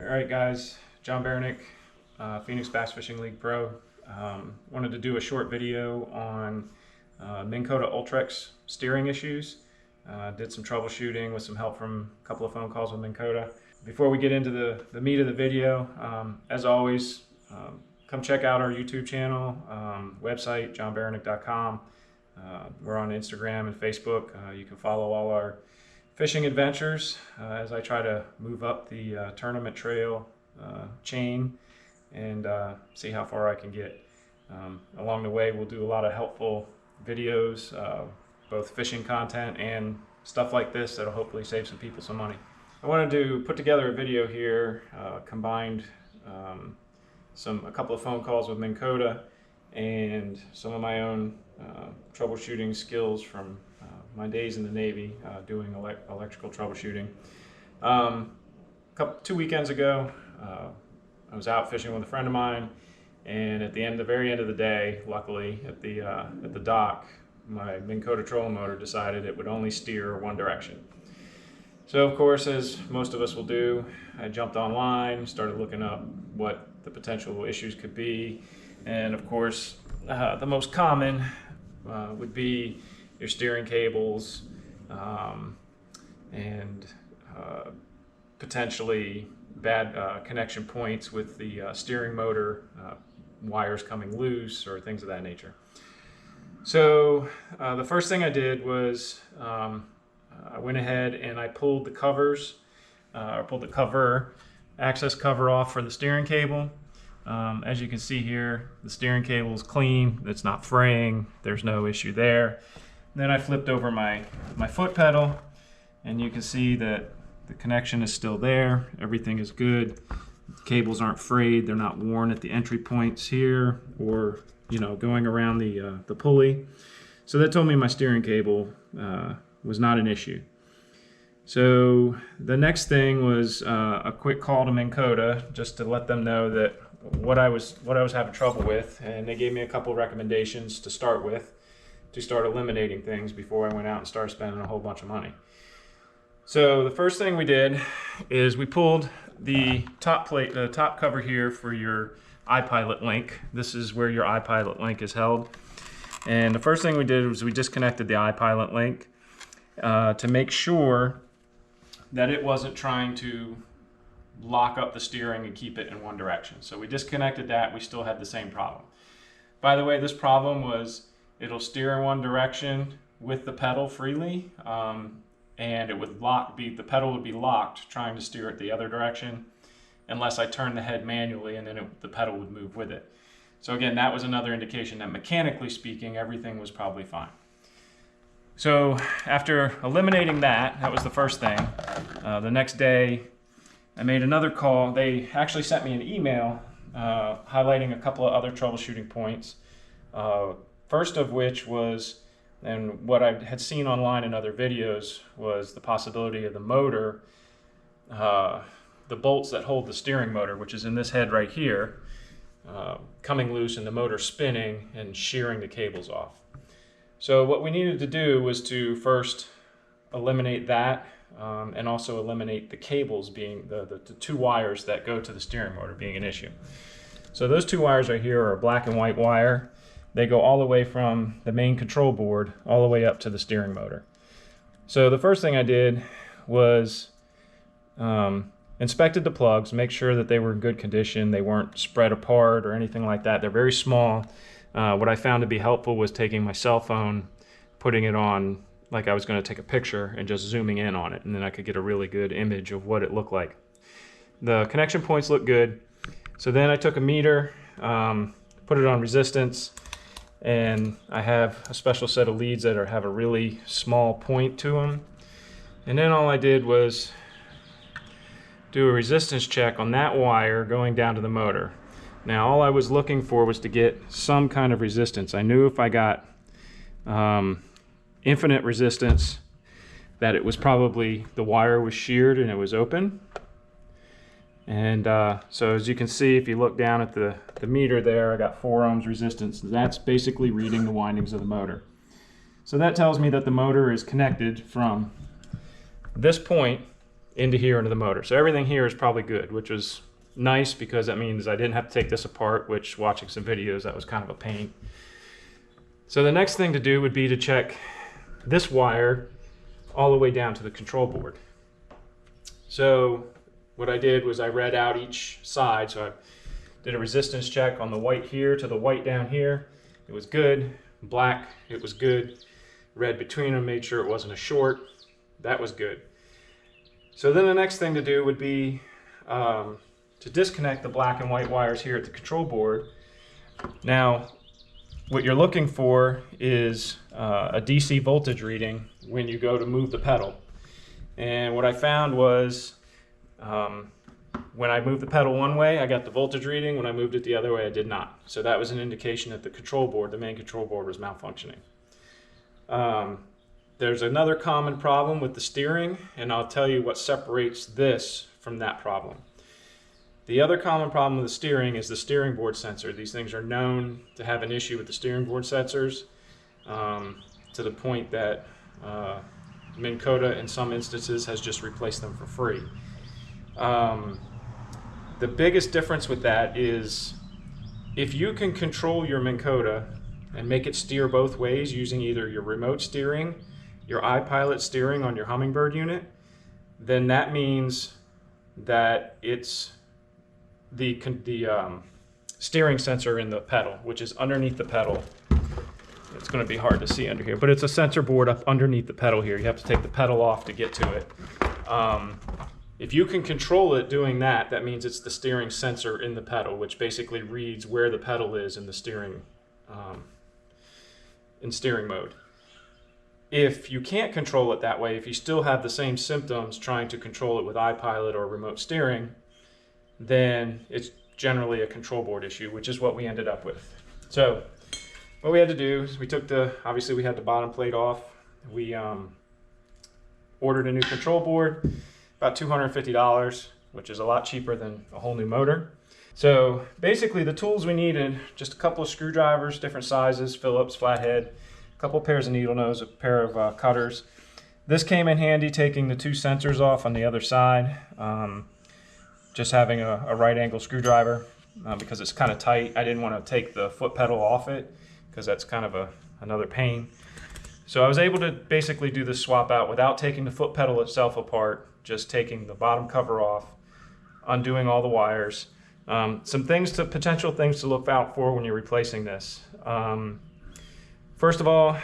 All right, guys, John Baranick, Phoenix Bass Fishing League Pro. Wanted to do a short video on Minn Kota Ultrex steering issues. Did some troubleshooting with some help from a couple of phone calls with Minn Kota. Before we get into the meat of the video, as always, come check out our YouTube channel, website, johnbaranick.com. We're on Instagram and Facebook. You can follow all our fishing adventures as I try to move up the tournament trail chain and see how far I can get. Along the way, we'll do a lot of helpful videos, both fishing content and stuff like this that'll hopefully save some people some money. I wanted to put together a video here, combined a couple of phone calls with Minn Kota and some of my own troubleshooting skills from my days in the Navy doing electrical troubleshooting. 2 weekends ago, I was out fishing with a friend of mine, and at the very end of the day, luckily at the dock, my Minn Kota trolling motor decided it would only steer one direction. So of course, as most of us will do, I jumped online, started looking up what the potential issues could be, and of course, the most common would be your steering cables and potentially bad connection points with the steering motor, wires coming loose or things of that nature. So the first thing I did was I went ahead and I pulled the covers, pulled the cover, access cover off for the steering cable. As you can see here, the steering cable is clean, it's not fraying, there's no issue there. Then I flipped over my foot pedal, and you can see that the connection is still there. Everything is good. The cables aren't frayed. They're not worn at the entry points here, or going around the pulley. So that told me my steering cable was not an issue. So the next thing was a quick call to Minn Kota just to let them know that what I was having trouble with, and they gave me a couple of recommendations to start with, to start eliminating things before I went out and started spending a whole bunch of money. So the first thing we did is we pulled the top plate, the top cover here for your IPilot Link. This is where your IPilot Link is held. And the first thing we did was we disconnected the IPilot Link to make sure that it wasn't trying to lock up the steering and keep it in one direction. So we disconnected that. We still had the same problem. By the way, this problem was it'll steer in one direction with the pedal freely, and it would the pedal would be locked trying to steer it the other direction unless I turned the head manually, and then the pedal would move with it. So again, that was another indication that mechanically speaking, everything was probably fine. So after eliminating that was the first thing. The next day, I made another call. They actually sent me an email highlighting a couple of other troubleshooting points. First of which was, and what I had seen online in other videos, was the possibility of the motor, the bolts that hold the steering motor, which is in this head right here, coming loose and the motor spinning and shearing the cables off. So what we needed to do was to first eliminate that and also eliminate the cables being the two wires that go to the steering motor being an issue. So those two wires right here are a black and white wire. They go all the way from the main control board all the way up to the steering motor. So the first thing I did was inspected the plugs, make sure that they were in good condition. They weren't spread apart or anything like that. They're very small. What I found to be helpful was taking my cell phone, putting it on like I was going to take a picture and just zooming in on it, and then I could get a really good image of what it looked like. The connection points look good. So then I took a meter, put it on resistance, and I have a special set of leads that have a really small point to them. And then all I did was do a resistance check on that wire going down to the motor. Now all I was looking for was to get some kind of resistance. I knew if I got infinite resistance that it was probably the wire was sheared and it was open. And so as you can see, if you look down at the meter there, I got 4 ohms resistance. That's basically reading the windings of the motor. So that tells me that the motor is connected from this point into here into the motor. So everything here is probably good, which was nice because that means I didn't have to take this apart, which watching some videos, that was kind of a pain. So the next thing to do would be to check this wire all the way down to the control board. So what I did was I read out each side. So I did a resistance check on the white here to the white down here. It was good. Black, it was good. Read between them, made sure it wasn't a short. That was good. So then the next thing to do would be to disconnect the black and white wires here at the control board. Now, what you're looking for is a DC voltage reading when you go to move the pedal. And what I found was when I moved the pedal one way, I got the voltage reading. When I moved it the other way, I did not. So that was an indication that the control board, the main control board, was malfunctioning. There's another common problem with the steering, and I'll tell you what separates this from that problem. The other common problem with the steering is the steering board sensor. These things are known to have an issue with the steering board sensors to the point that Minn Kota in some instances has just replaced them for free. The biggest difference with that is if you can control your Minn Kota and make it steer both ways using either your remote steering, your IPilot steering on your Hummingbird unit, then that means that it's the steering sensor in the pedal, which is underneath the pedal. It's going to be hard to see under here, but it's a sensor board up underneath the pedal here. You have to take the pedal off to get to it. If you can control it doing that, that means it's the steering sensor in the pedal, which basically reads where the pedal is in the steering mode. If you can't control it that way, if you still have the same symptoms trying to control it with IPilot or remote steering, then it's generally a control board issue, which is what we ended up with. So what we had to do is we took obviously we had the bottom plate off. We ordered a new control board, about $250, which is a lot cheaper than a whole new motor. So basically the tools we needed, just a couple of screwdrivers, different sizes, Phillips, flathead, a couple pairs of needle nose, a pair of cutters. This came in handy taking the two sensors off on the other side. Just having a right angle screwdriver because it's kind of tight. I didn't want to take the foot pedal off it because that's kind of another pain. So I was able to basically do this swap out without taking the foot pedal itself apart, just taking the bottom cover off, undoing all the wires. Some potential things to look out for when you're replacing this. First of all,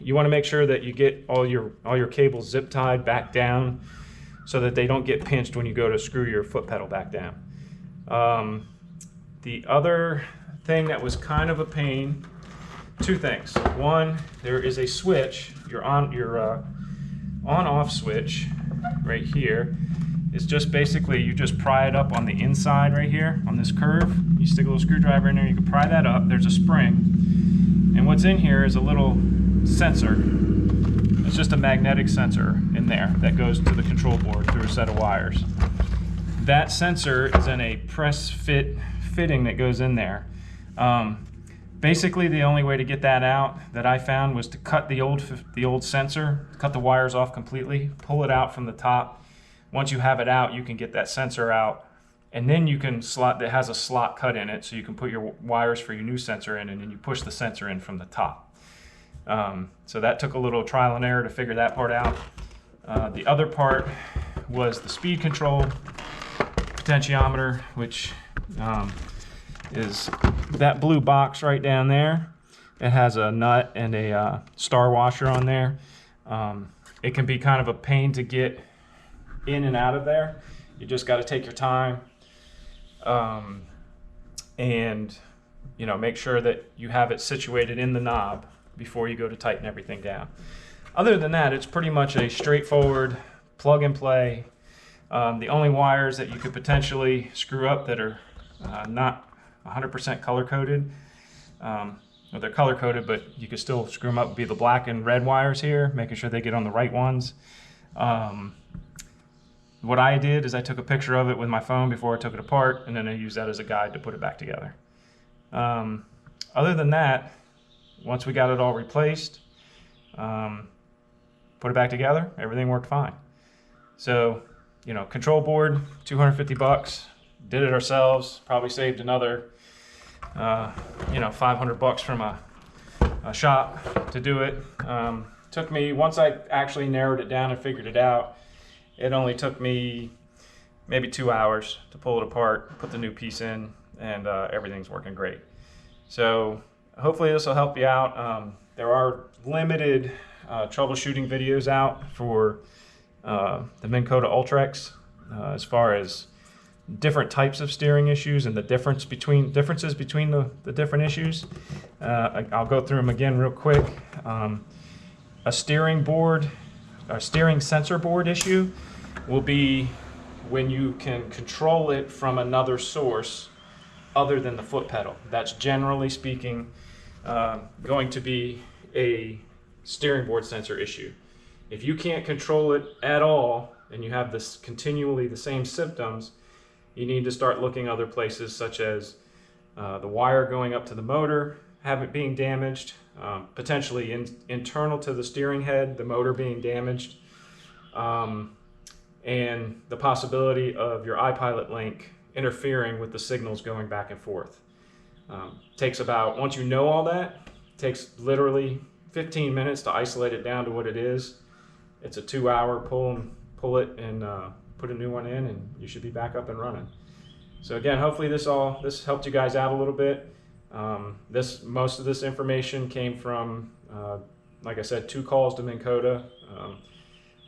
you want to make sure that you get all your cables zip tied back down so that they don't get pinched when you go to screw your foot pedal back down. The other thing that was kind of a pain, two things. One, there is a switch, your on-off switch right here. It's just basically, you just pry it up on the inside right here on this curve. You stick a little screwdriver in there, you can pry that up. There's a spring. And what's in here is a little sensor. It's just a magnetic sensor in there that goes to the control board through a set of wires. That sensor is in a press fitting that goes in there. Basically, the only way to get that out that I found was to cut the old sensor, cut the wires off completely, pull it out from the top. Once you have it out, you can get that sensor out, and then you can slot, that has a slot cut in it, so you can put your wires for your new sensor in, and then you push the sensor in from the top. So that took a little trial and error to figure that part out. The other part was the speed control potentiometer, which is that blue box right down there. It has a nut and a star washer on there. It can be kind of a pain to get in and out of there. You just got to take your time and make sure that you have it situated in the knob before you go to tighten everything down. Other than that, it's pretty much a straightforward plug and play. The only wires that you could potentially screw up that are not 100% color coded, well, they're color coded, but you could still screw them up, would be the black and red wires here, making sure they get on the right ones. What I did is I took a picture of it with my phone before I took it apart, and then I used that as a guide to put it back together. Other than that, once we got it all replaced, put it back together, everything worked fine. So, you know, control board, 250 bucks. Did it ourselves. Probably saved another, you know, 500 bucks from a shop to do it. Took me, once I actually narrowed it down and figured it out, it only took me maybe 2 hours to pull it apart, put the new piece in, and everything's working great. So hopefully this will help you out. There are limited troubleshooting videos out for the Minn Kota Ultrex as far as different types of steering issues and the differences between the different issues. I'll go through them again real quick. A steering sensor board issue will be when you can control it from another source other than the foot pedal. That's generally speaking going to be a steering board sensor issue. If you can't control it at all and you have this continually the same symptoms, you need to start looking other places, such as the wire going up to the motor being damaged, potentially internal to the steering head, the motor being damaged, and the possibility of your IPilot Link interfering with the signals going back and forth. Takes about, once you know all that, takes literally 15 minutes to isolate it down to what it is. It's a 2-hour pull it and put a new one in, and you should be back up and running. So again, hopefully this helped you guys out a little bit. Most of this information came from, like I said, 2 calls to Minn Kota,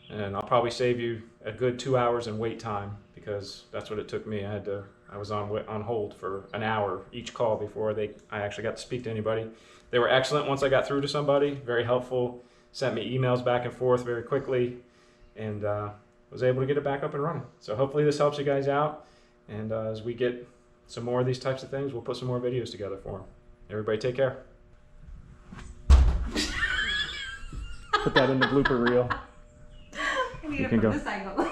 and I'll probably save you a good 2 hours in wait time, because that's what it took me. I was on hold for an hour each call before I actually got to speak to anybody. They were excellent once I got through to somebody, very helpful, sent me emails back and forth very quickly, and was able to get it back up and running. So hopefully this helps you guys out, and as we get some more of these types of things, we'll put some more videos together for them. Everybody take care. Put that in the blooper reel. I need to put this angle.